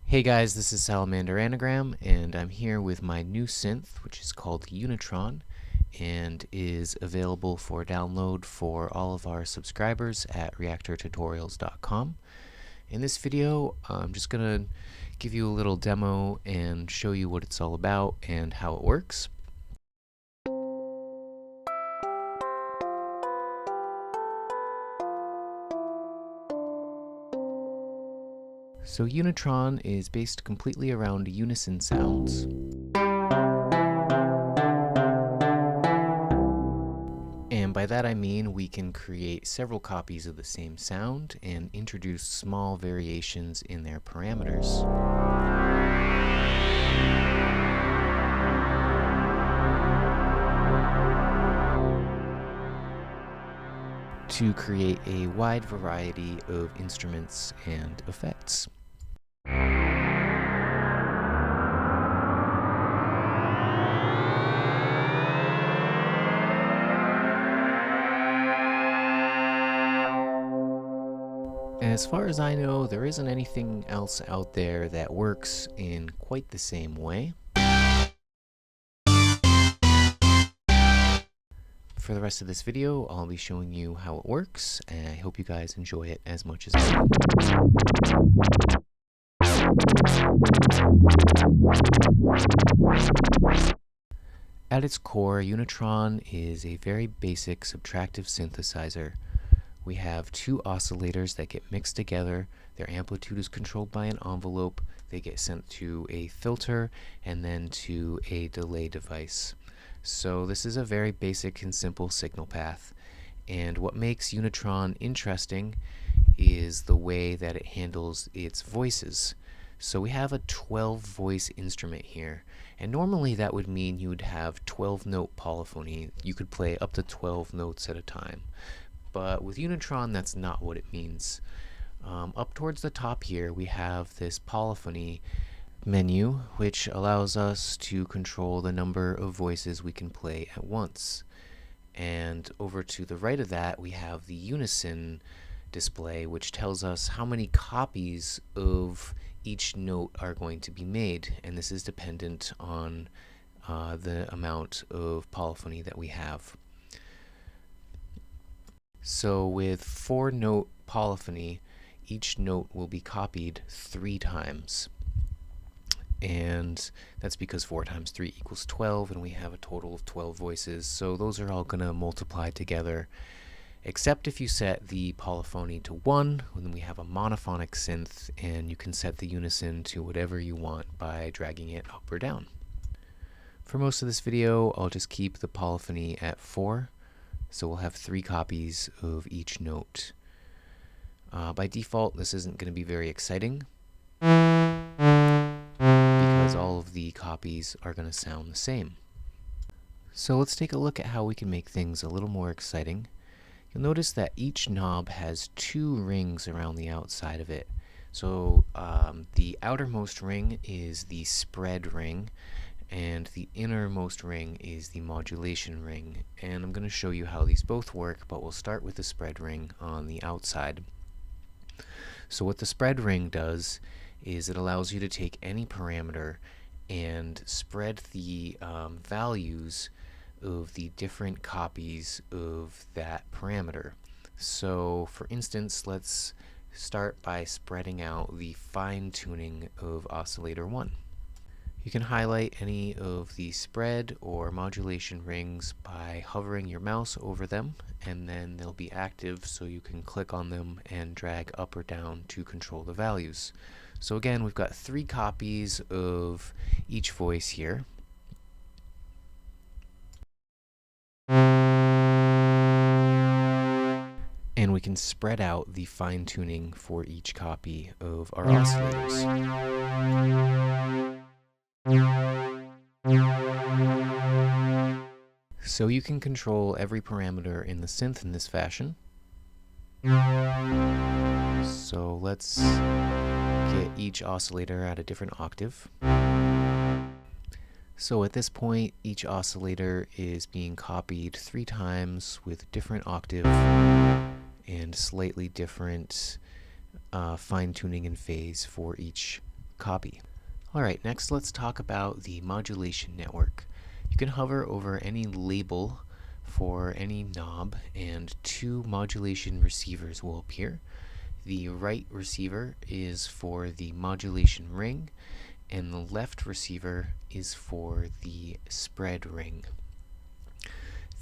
Hey guys, this is salamanderanagram, and I'm here with my new synth, which is called Unitron, and is available for download for all of our subscribers at reaktortutorials.com. In this video, I'm just going to give you a little demo and show you what it's all about and how it works. So Unitron is based completely around unison sounds. And by that I mean we can create several copies of the same sound and introduce small variations in their parameters. To create a wide variety of instruments and effects. As far as I know, there isn't anything else out there that works in quite the same way. For the rest of this video, I'll be showing you how it works, and I hope you guys enjoy it as much as I do. At its core, Unitron is a very basic subtractive synthesizer. We have two oscillators that get mixed together. Their amplitude is controlled by an envelope. They get sent to a filter and then to a delay device. So this is a very basic and simple signal path. And what makes Unitron interesting is the way that it handles its voices. So we have a 12 voice instrument here. And normally that would mean you would have 12 note polyphony. You could play up to 12 notes at a time. But with Unitron, that's not what it means. Up towards the top here, we have this polyphony menu, which allows us to control the number of voices we can play at once. And over to the right of that, we have the unison display, which tells us how many copies of each note are going to be made. And this is dependent on the amount of polyphony that we have. So with 4-note polyphony, each note will be copied 3 times. And that's because 4 times 3 equals 12, and we have a total of 12 voices. So those are all going to multiply together, except if you set the polyphony to 1, then we have a monophonic synth, and you can set the unison to whatever you want by dragging it up or down. For most of this video, I'll just keep the polyphony at 4. So we'll have 3 copies of each note. By default, this isn't going to be very exciting because all of the copies are going to sound the same. So let's take a look at how we can make things a little more exciting. You'll notice that each knob has 2 rings around the outside of it. So the outermost ring is the spread ring, and the innermost ring is the modulation ring. And I'm going to show you how these both work, but we'll start with the spread ring on the outside. So what the spread ring does is it allows you to take any parameter and spread the values of the different copies of that parameter. So for instance, let's start by spreading out the fine-tuning of oscillator 1. You can highlight any of the spread or modulation rings by hovering your mouse over them, and then they'll be active, so you can click on them and drag up or down to control the values. So again, we've got 3 copies of each voice here. And we can spread out the fine-tuning for each copy of our oscillators. So you can control every parameter in the synth in this fashion. So let's get each oscillator at a different octave. So at this point, each oscillator is being copied 3 times with different octave and slightly different fine-tuning and phase for each copy. Alright, next let's talk about the modulation network. You can hover over any label for any knob and two modulation receivers will appear. The right receiver is for the modulation ring and the left receiver is for the spread ring.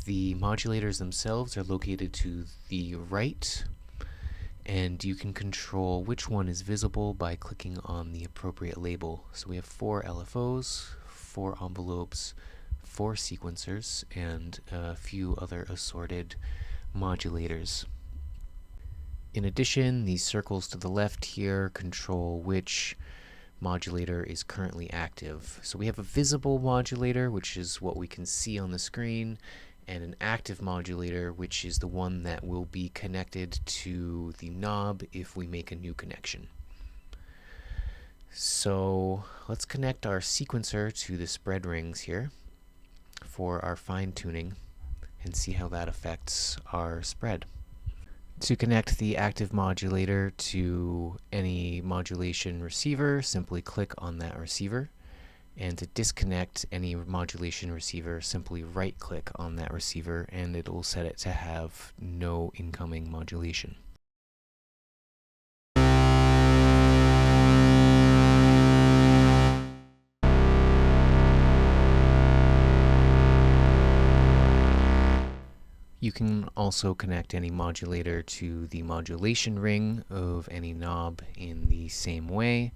The modulators themselves are located to the right, and you can control which one is visible by clicking on the appropriate label. So we have 4 LFOs, 4 envelopes, 4 sequencers, and a few other assorted modulators. In addition, these circles to the left here control which modulator is currently active. So we have a visible modulator, which is what we can see on the screen, and an active modulator, which is the one that will be connected to the knob if we make a new connection. So let's connect our sequencer to the spread rings here for our fine tuning and see how that affects our spread. To connect the active modulator to any modulation receiver, simply click on that receiver. And to disconnect any modulation receiver, simply right-click on that receiver and it will set it to have no incoming modulation. You can also connect any modulator to the modulation ring of any knob in the same way.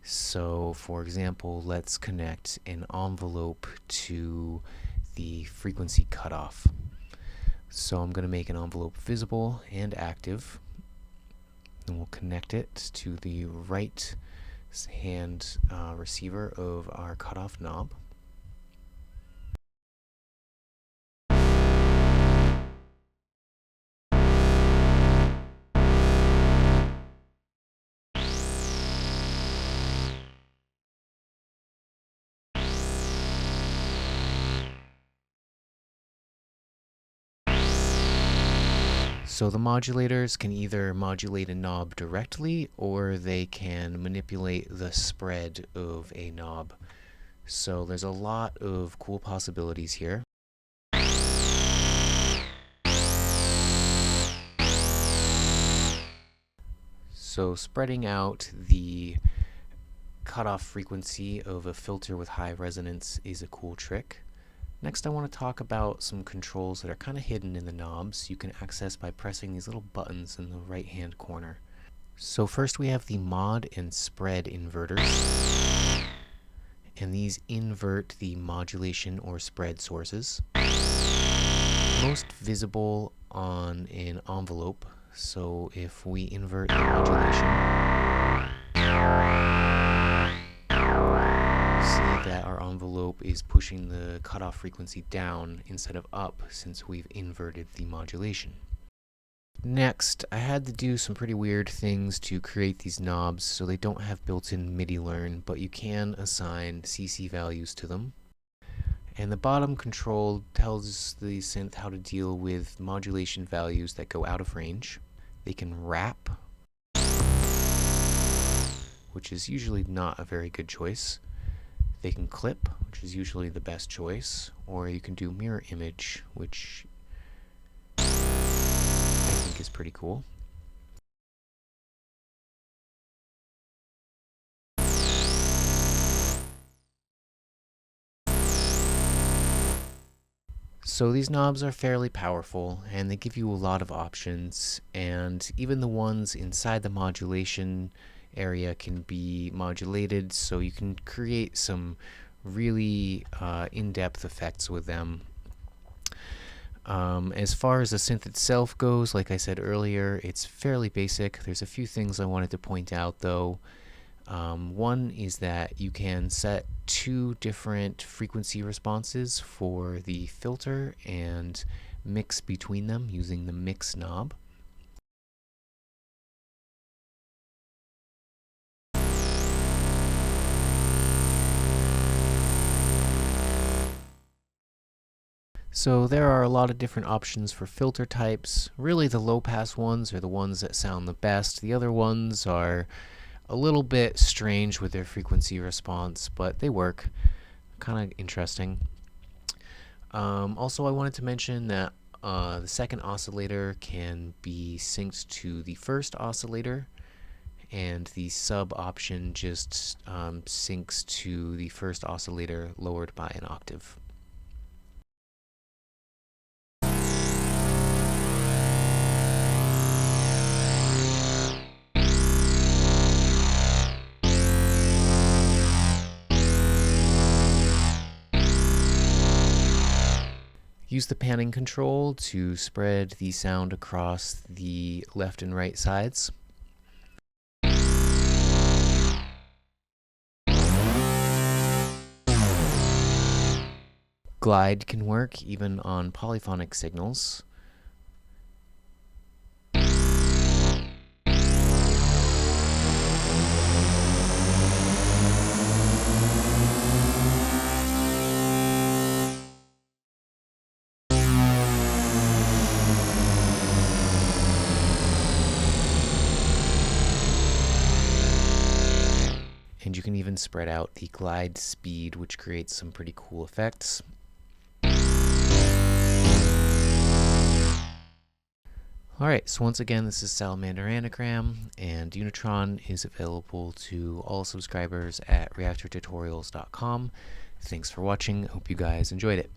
So, for example, let's connect an envelope to the frequency cutoff. So I'm going to make an envelope visible and active, and we'll connect it to the right hand receiver of our cutoff knob. So the modulators can either modulate a knob directly or they can manipulate the spread of a knob. So there's a lot of cool possibilities here. So spreading out the cutoff frequency of a filter with high resonance is a cool trick. Next, I want to talk about some controls that are kind of hidden in the knobs you can access by pressing these little buttons in the right hand corner. So first we have the mod and spread inverters, and these invert the modulation or spread sources. Most visible on an envelope, so if we invert the modulation, see that our envelope is pushing the cutoff frequency down instead of up since we've inverted the modulation. Next, I had to do some pretty weird things to create these knobs so they don't have built-in MIDI learn, but you can assign CC values to them. And the bottom control tells the synth how to deal with modulation values that go out of range. They can wrap, which is usually not a very good choice. They can clip, which is usually the best choice, or you can do mirror image, which I think is pretty cool. So these knobs are fairly powerful and they give you a lot of options, and even the ones inside the modulation area can be modulated, so you can create some really in-depth effects with them. As far as the synth itself goes, like I said earlier, it's fairly basic. There's a few things I wanted to point out though. One is that you can set 2 different frequency responses for the filter and mix between them using the mix knob. So there are a lot of different options for filter types. Really, the low-pass ones are the ones that sound the best. The other ones are a little bit strange with their frequency response, but they work. Kind of interesting. Also, I wanted to mention that the second oscillator can be synced to the first oscillator, and the sub option just syncs to the first oscillator lowered by an octave. Use the panning control to spread the sound across the left and right sides. Glide can work even on polyphonic signals. And you can even spread out the glide speed, which creates some pretty cool effects. Alright, so once again, this is Salamanderanagram, and Unitron is available to all subscribers at reaktortutorials.com. Thanks for watching. Hope you guys enjoyed it.